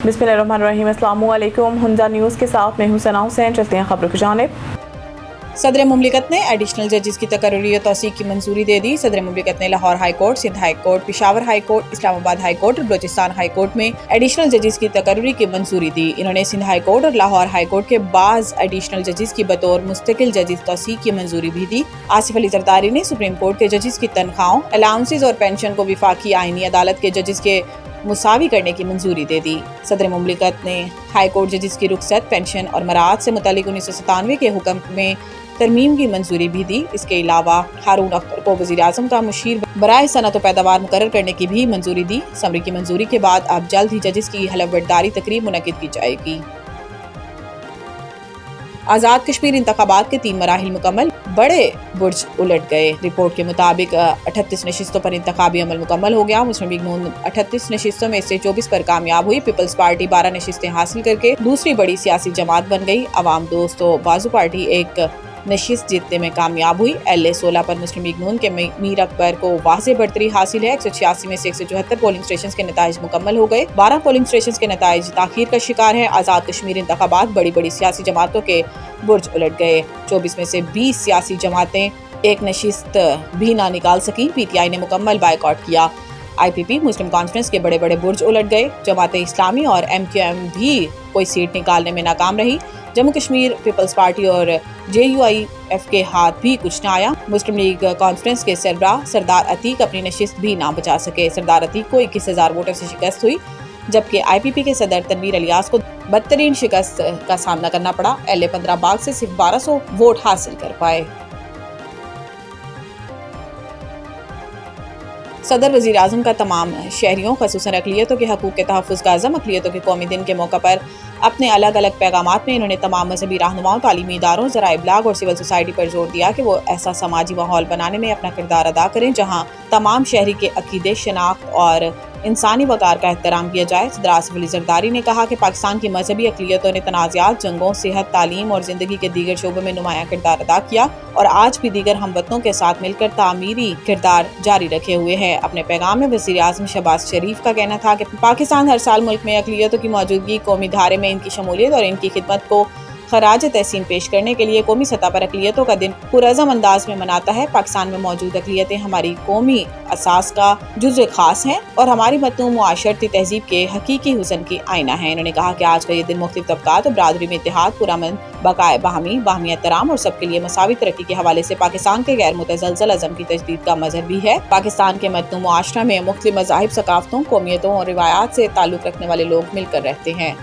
बिस्मिल्लाहिर्रहमानिर्रहीम। अस्सलाम वालेकुम। हुंजा न्यूज़ के साथ मैं हूं सना हुसैन। चलते हैं खबरों की जानिब। सदर मुमलिकत ने एडिशनल जजेस की तकर्री और तौसीक की मंजूरी दे दी। सदर मुमलिकत ने Lahore high court, Sindh high court, Peshawar high court, Islamabad high court और बलूचिस्तान हाई कोर्ट में एडिशनल जजेस की तकर्री की मंजूरी दी। इन्होंने सिंध हाई कोर्ट और लाहौर हाई कोर्ट के बाज एडिशनल जजेस की बतौर मुस्तकिल जजेस तौसीक की मंजूरी भी दी। आसिफ अली जरदारी ने सुप्रीम कोर्ट के जजेस की तनख्वाहों, अलाउंसेस और पेंशन को विफाकी आईनी अदालत के जजेस के मुसावी करने की मंजूरी दे दी। सदर मुमलिकत ने हाई कोर्ट जजेस की रुखसत, पेंशन और मराहत से मुतालिक 1997 के हुक्म में तरमीम की मंजूरी भी दी। इसके अलावा हारून अख्तर को वज़ीर आज़म का मुशीर बराए सनअत व पैदावार मुकर्रर करने की भी मंजूरी दी। समरी की मंजूरी के बाद अब जल्द ही जजेस की हलफबर्दारी तकरीब मुनक्किद की जाएगी। आज़ाद कश्मीर इंतखाबात के 3 मराहिल मुकम्मल, बड़े बुर्ज उलट गए। रिपोर्ट के मुताबिक 38 नशिस्तों पर इंतखाबी अमल मुकम्मल हो गया। मुस्लिम लीग नून 38 नशिस्तों में से 24 पर कामयाब हुई। पीपल्स पार्टी 12 नशिस्तें हासिल करके दूसरी बड़ी सियासी जमात बन गई। अवाम दोस्त बाजू पार्टी एक नशिस्त जीतने में कामयाब हुई। LA 16 पर मुस्लिम लीग नून के मीर अकबर को वाज़ेह बढ़तरी हासिल है। 186 में से 174 पोलिंग स्टेशन के नताइज मुकम्मल हो गए। 12 पोलिंग स्टेशन के नताइज ताखीर का शिकार है। आज़ाद कश्मीर इंतखाबात बड़ी बड़ी सियासी जमातों के बुर्ज उलट गए। 24 में से 20 सियासी जमातें एक नशिस्त भी ना निकाल सकी। PTI ने मुकम्मल बायकॉट किया। IPP मुस्लिम कॉन्फ्रेंस के बड़े बड़े बुर्ज उलट गए। जमाते इस्लामी और MQM भी कोई सीट निकालने में नाकाम रही। जम्मू कश्मीर पीपल्स पार्टी और JUIF के हाथ भी कुछ न आया। मुस्लिम लीग कॉन्फ्रेंस के सरबराह सरदार अतीक अपनी नशिस्त भी ना बचा सके। सरदार अतीक को 21,000 वोटों से शिकस्त हुई, जबकि IPP के सदर तनवीर अलियास को बदतरीन शिकस्त का सामना करना पड़ा। LA 15 बाग से सिर्फ 1200 वोट हासिल कर पाए। सदर वज़ीर आज़म का तमाम शहरियों ख़ुसूसन अक़लियतों के हकूक़ के तहफ़्फ़ुज़ का अज़म। अक़लियतों के कौमी दिन के मौका पर अपने अलग अलग पैगामात में इन्होंने तमाम मज़हबी रहनुमाओं, तालीमी इदारों, ज़राए इब्लाग और सिविल सोसाइटी पर जोर दिया कि वो ऐसा समाजी माहौल बनाने में अपना किरदार अदा करें जहाँ तमाम शहरी के अक़ीदे, शनाख्त और इंसानी वक़ार का एहतराम किया जाए। सदर आसिफ अली ज़रदारी ने कहा कि पाकिस्तान की मजहबी अक़लियतों ने तनाज़ात, जंगों, सेहत, तालीम और ज़िंदगी के दीगर शोबों में नुमायां किरदार अदा किया और आज भी दीगर हमवतनों के साथ मिलकर तामीरी किरदार जारी रखे हुए है। अपने पैगाम में वज़ीर आज़म शहबाज शरीफ का कहना था कि पाकिस्तान हर साल मुल्क में अक़लियतों की मौजूदगी, कौमी धारे में इनकी शमूलियत और इनकी खिदमत को खराज तहसीन पेश करने के लिए कौमी सतह पर अक़लियतों का दिन पुरअज़म अंदाज में मनाता है। पाकिस्तान में मौजूद अक़लियतें हमारी कौमी असास का जुज़्व ख़ास हैं और हमारी मतनू मुआशरती तहज़ीब के हकीकी हुस्न की आईना है। इन्होंने कहा कि आज का ये दिन मुख्तलिफ़ तबक़ात और बरादरी में इत्तेहाद, पुरअमन, बक़ाए बाहमी एहतराम और सबके लिए मसावी तरक्की के हवाले से पाकिस्तान के गैर मुतज़लज़ल अज़म की तजदीद का मज़हर भी है। पाकिस्तान के मतनू मुआशरा में मुख्तलिफ़ मज़ाहिब, सकाफ़तों, कौमियतों और रिवायात से ताल्लुक़ रखने वाले लोग मिलकर रहते हैं।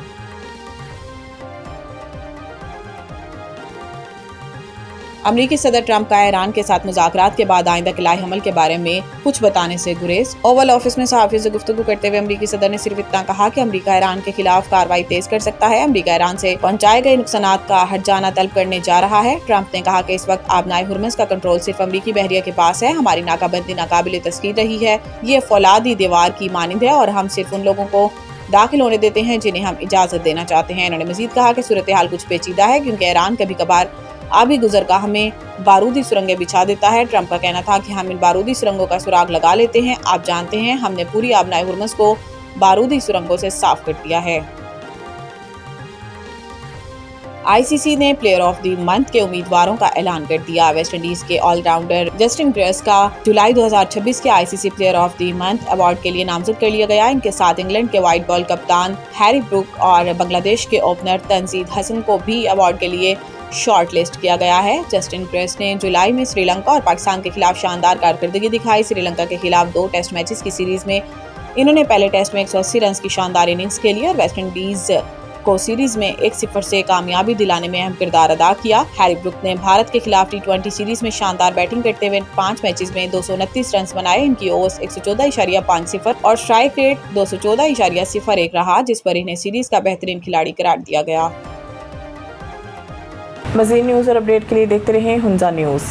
अमरीकी सदर ट्रंप का ईरान के साथ मुज़ाकरात के बाद आइंदा किलाई हमल के बारे में कुछ बताने से गुरेज। ओवल ऑफिस में सहाफ़ियों से गुफ्तगू करते हुए अमरीकी सदर ने सिर्फ इतना कहा कि अमरीका ईरान के खिलाफ कार्रवाई तेज कर सकता है। अमरीका ईरान से पहुंचाए गए नुकसानात का हट जाना तलब करने जा रहा है। ट्रंप ने कहा कि इस वक्त आबनाए हुर्मुज़ का कंट्रोल सिर्फ अमरीकी बहरिया के पास है। हमारी नाकाबंदी नाकाबिले तस्कीर रही है। ये फौलादी दीवार की मानिंद है और हम सिर्फ उन लोगों को दाखिल होने देते हैं जिन्हें हम इजाज़त देना चाहते हैं। इन्होंने मज़ीद कहा कि सूरत हाल कुछ पेचीदा है क्योंकि ईरान कभी कभार आबी गुज़रगाह में बारूदी सुरंगें बिछा देता है। ट्रंप का कहना था कि हम इन बारूदी सुरंगों का सुराग लगा लेते हैं। आप जानते हैं हमने पूरी आबनाए हुर्मुज़ को बारूदी सुरंगों से साफ कर दिया है। ICC ने प्लेयर ऑफ द मंथ के उम्मीदवारों का ऐलान कर दिया। वेस्ट इंडीज के ऑलराउंडर जस्टिन ग्रेस का जुलाई 2026 के ICC player of the month award के लिए नामजद कर लिया गया। इनके साथ इंग्लैंड के वाइट बॉल कप्तान हैरी ब्रूक और बांग्लादेश के ओपनर तंजीद हसन को भी अवार्ड के लिए शॉर्ट लिस्ट किया गया है। जस्टिन ग्रेस ने जुलाई में श्रीलंका और पाकिस्तान के खिलाफ शानदार कारकर्दगी दिखाई। श्रीलंका के खिलाफ 2 टेस्ट मैचेस की सीरीज में इन्होंने पहले टेस्ट में 180 रन की शानदार इनिंग्स खेली और वेस्ट इंडीज को सीरीज में 1-0 से कामयाबी दिलाने में अहम किरदार अदा किया। हैरी ब्रूक ने भारत के खिलाफ T20 सीरीज में शानदार बैटिंग करते हुए 5 मैचेस में 229 रन बनाए। इनकी ओवर्स 114.50 और स्ट्राइक रेट 214.01 रहा, जिस पर इन्हें सीरीज का बेहतरीन खिलाड़ी करार दिया गया। मज़ीद न्यूज़ और अपडेट के लिए देखते रहें हुंजा न्यूज़।